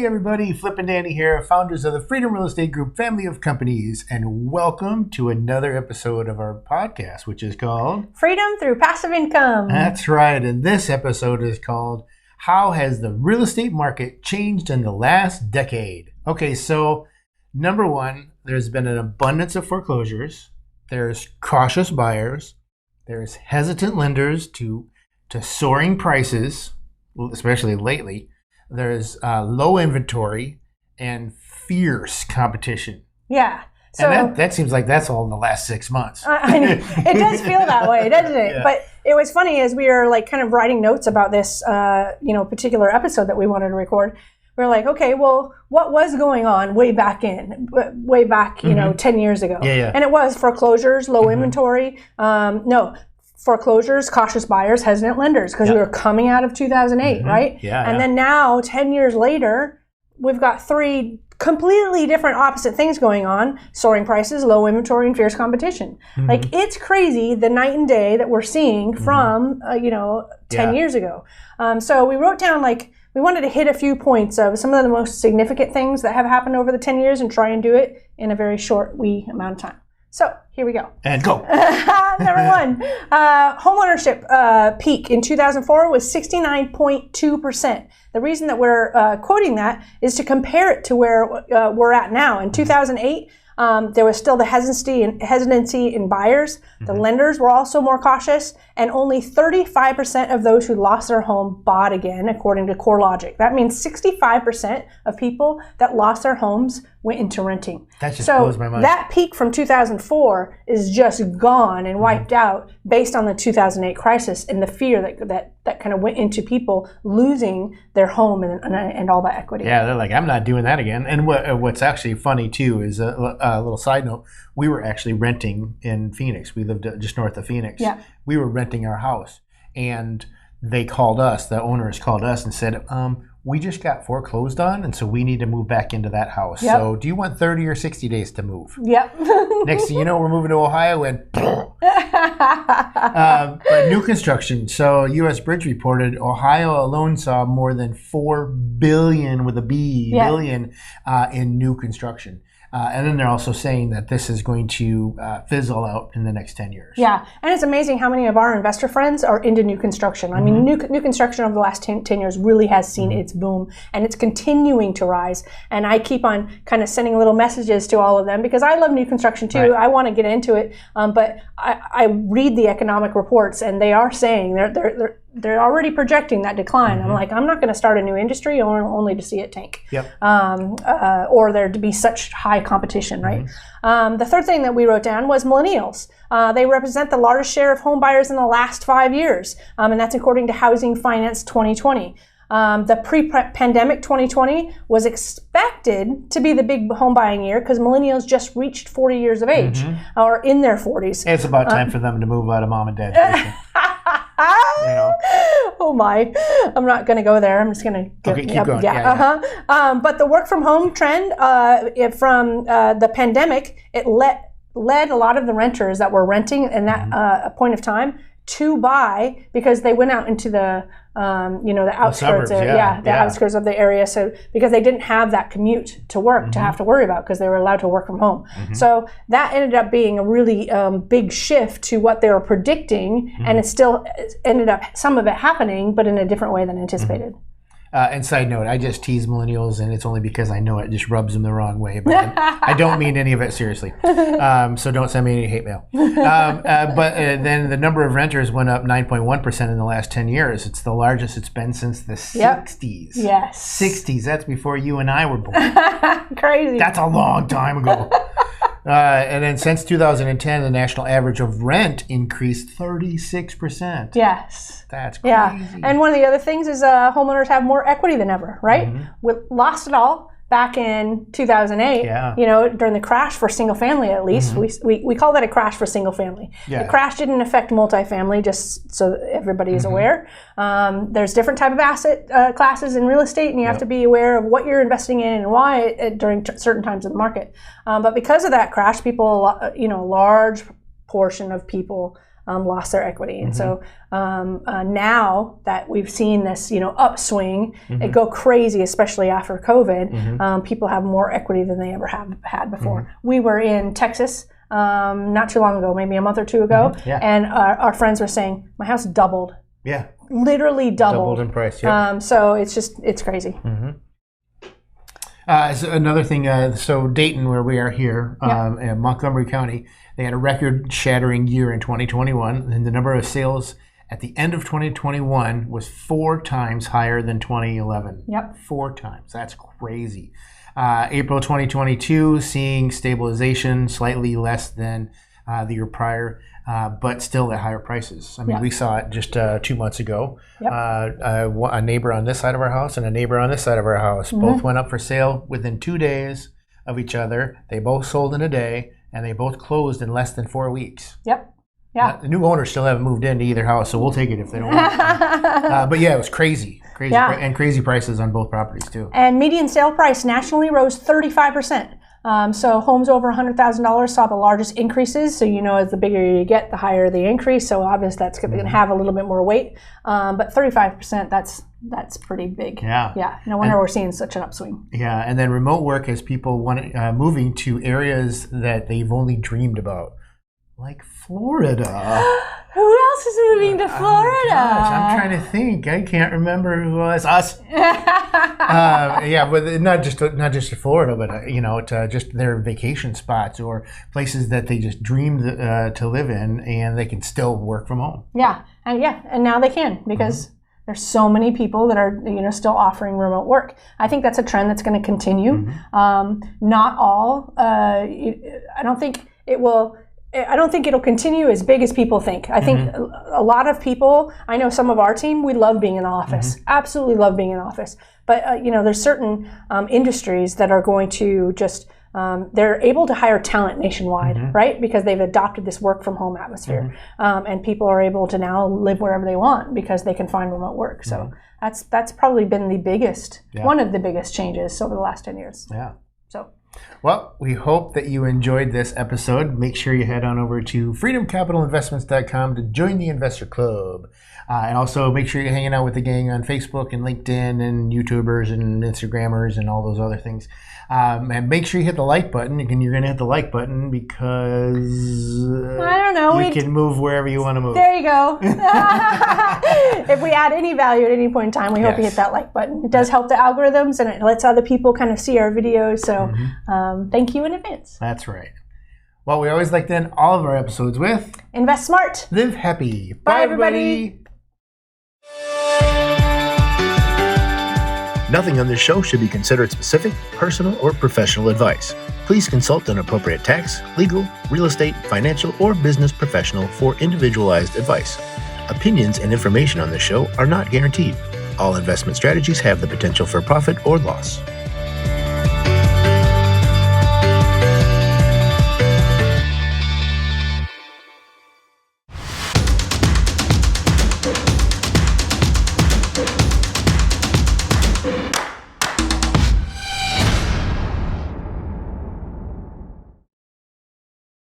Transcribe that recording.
Howdy everybody, Flip and Dani here, founders of the Freedom Real Estate Group family of companies, and welcome to another episode of our podcast, which is called Freedom Through Passive Income. That's right, and this episode is called How Has the Real Estate Market Changed in the Last Decade? Okay, so number one, there's been an abundance of foreclosures, there's cautious buyers, there's hesitant lenders to soaring prices, especially lately. There's low inventory and fierce competition. Yeah. So and that seems like that's all in the last 6 months. I know. It does feel that way, doesn't it? Yeah. But it was funny as we were like kind of writing notes about this, particular episode that we wanted to record. We're like, okay, well, what was going on way back, 10 years ago? Yeah. And it was foreclosures, low inventory. Foreclosures, cautious buyers, hesitant lenders, because we were coming out of 2008, right? And then now, 10 years later, we've got three completely different opposite things going on: soaring prices, low inventory, and fierce competition. Like, it's crazy the night and day that we're seeing from, 10 years ago. So we wrote down, we wanted to hit a few points of some of the most significant things that have happened over the 10 years and try and do it in a very short, amount of time. So here we go. And go. Number one, homeownership peak in 2004 was 69.2%. The reason that we're quoting that is to compare it to where we're at now. In 2008, there was still the hesitancy in buyers. The lenders were also more cautious, and only 35% of those who lost their home bought again, according to CoreLogic. That means 65% of people that lost their homes went into renting. That just blows my mind. That peak from 2004 is just gone and wiped out based on the 2008 crisis and the fear that kind of went into people losing their home and all that equity. Yeah, they're like, I'm not doing that again. And what's actually funny too is a little side note. We were actually renting in Phoenix. We lived just north of Phoenix. Yeah. We were renting our house, and they called us. The owners called us and said, we just got foreclosed on, and so we need to move back into that house. Yep. So do you want 30 or 60 days to move? Yep. Next thing you know, we're moving to Ohio, and but new construction. So U.S. Bridge reported Ohio alone saw more than $4 billion with a B, billion in new construction. And then they're also saying that this is going to fizzle out in the next 10 years. Yeah, and it's amazing how many of our investor friends are into new construction. I mean, new construction over the last 10 years really has seen its boom, and it's continuing to rise. And I keep on kind of sending little messages to all of them because I love new construction too. Right. I want to get into it, but I read the economic reports, and they are saying they're already projecting that decline. I'm like, I'm not going to start a new industry only to see it tank. Yep. Or there to be such high competition, right? The third thing that we wrote down was millennials. They represent the largest share of home buyers in the last 5 years, and that's according to Housing Finance 2020. The pre-pandemic 2020 was expected to be the big home buying year because millennials just reached 40 years of age, or in their 40s. It's about time for them to move out of mom and dad's basement. Oh my, I'm not going to go there. I'm just going to go. Okay, keep going. But the work from home trend from the pandemic, it led a lot of the renters that were renting in that point of time to buy because they went out into the outskirts, outskirts of the area. So because they didn't have that commute to work to have to worry about because they were allowed to work from home. So that ended up being a really big shift to what they were predicting, and it still ended up some of it happening, but in a different way than anticipated. And side note, I just tease millennials, and it's only because I know it just rubs them the wrong way. But I don't mean any of it seriously. So don't send me any hate mail. But then the number of renters went up 9.1% in the last 10 years. It's the largest it's been since the 60s. Yes. 60s. That's before you and I were born. Crazy. That's a long time ago. And then since 2010, the national average of rent increased 36%. Yes. That's crazy. Yeah. And one of the other things is homeowners have more equity than ever, right? We lost it all back in 2008, during the crash for single family, at least. We call that a crash for single family. The crash didn't affect multifamily, just so everybody is aware. There's different type of asset classes in real estate, and you have to be aware of what you're investing in and why during certain times of the market. But because of that crash, people, large portion of people lost their equity. And so now that we've seen this, upswing, it go crazy, especially after COVID, people have more equity than they ever have had before. We were in Texas not too long ago, maybe a month or two ago, and our friends were saying, my house doubled. Yeah. Literally doubled in price, yeah. So it's crazy. So another thing, so Dayton, where we are here, in Montgomery County, they had a record shattering year in 2021, and the number of sales at the end of 2021 was 4 times higher than 2011. Yep. 4 times. That's crazy. April 2022, seeing stabilization, slightly less than the year prior, but still at higher prices. I mean, we saw it just 2 months ago. A neighbor on this side of our house and a neighbor on this side of our house both went up for sale within 2 days of each other. They both sold in a day, and they both closed in less than 4 weeks. Yep. Yeah. The new owners still haven't moved into either house, so we'll take it if they don't want to. But yeah, it was crazy. And crazy prices on both properties too. And median sale price nationally rose 35%. So homes over $100,000 saw the largest increases. So as the bigger you get, the higher the increase. So obviously that's going to have a little bit more weight. But 35%, that's pretty big. Yeah. No wonder we're seeing such an upswing. Yeah, and then remote work has people moving to areas that they've only dreamed about, like Florida. Who else is moving to Florida? Oh gosh, I'm trying to think. I can't remember who was. Us. But not just to Florida, but to just their vacation spots or places that they just dreamed to live in, and they can still work from home. And now they can because there's so many people that are still offering remote work. I think that's a trend that's going to continue. Not all. I don't think it'll continue as big as people think. I think a lot of people, I know some of our team, we love being in the office. Absolutely love being in the office. But, there's certain industries that are going to just, they're able to hire talent nationwide, right? Because they've adopted this work from home atmosphere. And people are able to now live wherever they want because they can find remote work. So that's probably been the biggest, one of the biggest changes over the last 10 years. Yeah. So. Well, we hope that you enjoyed this episode. Make sure you head on over to freedomcapitalinvestments.com to join the Investor Club. And also make sure you're hanging out with the gang on Facebook and LinkedIn and YouTubers and Instagrammers and all those other things. And make sure you hit the like button. You're going to hit the like button because I don't know. You can move wherever you want to move. There you go. If we add any value at any point in time, we hope you hit that like button. It does help the algorithms, and it lets other people kind of see our videos. So thank you in advance. That's right. Well, we always like to end all of our episodes with invest smart, live happy. Bye everybody. Nothing on this show should be considered specific, personal, or professional advice. Please consult an appropriate tax, legal, real estate, financial, or business professional for individualized advice. Opinions and information on this show are not guaranteed. All investment strategies have the potential for profit or loss.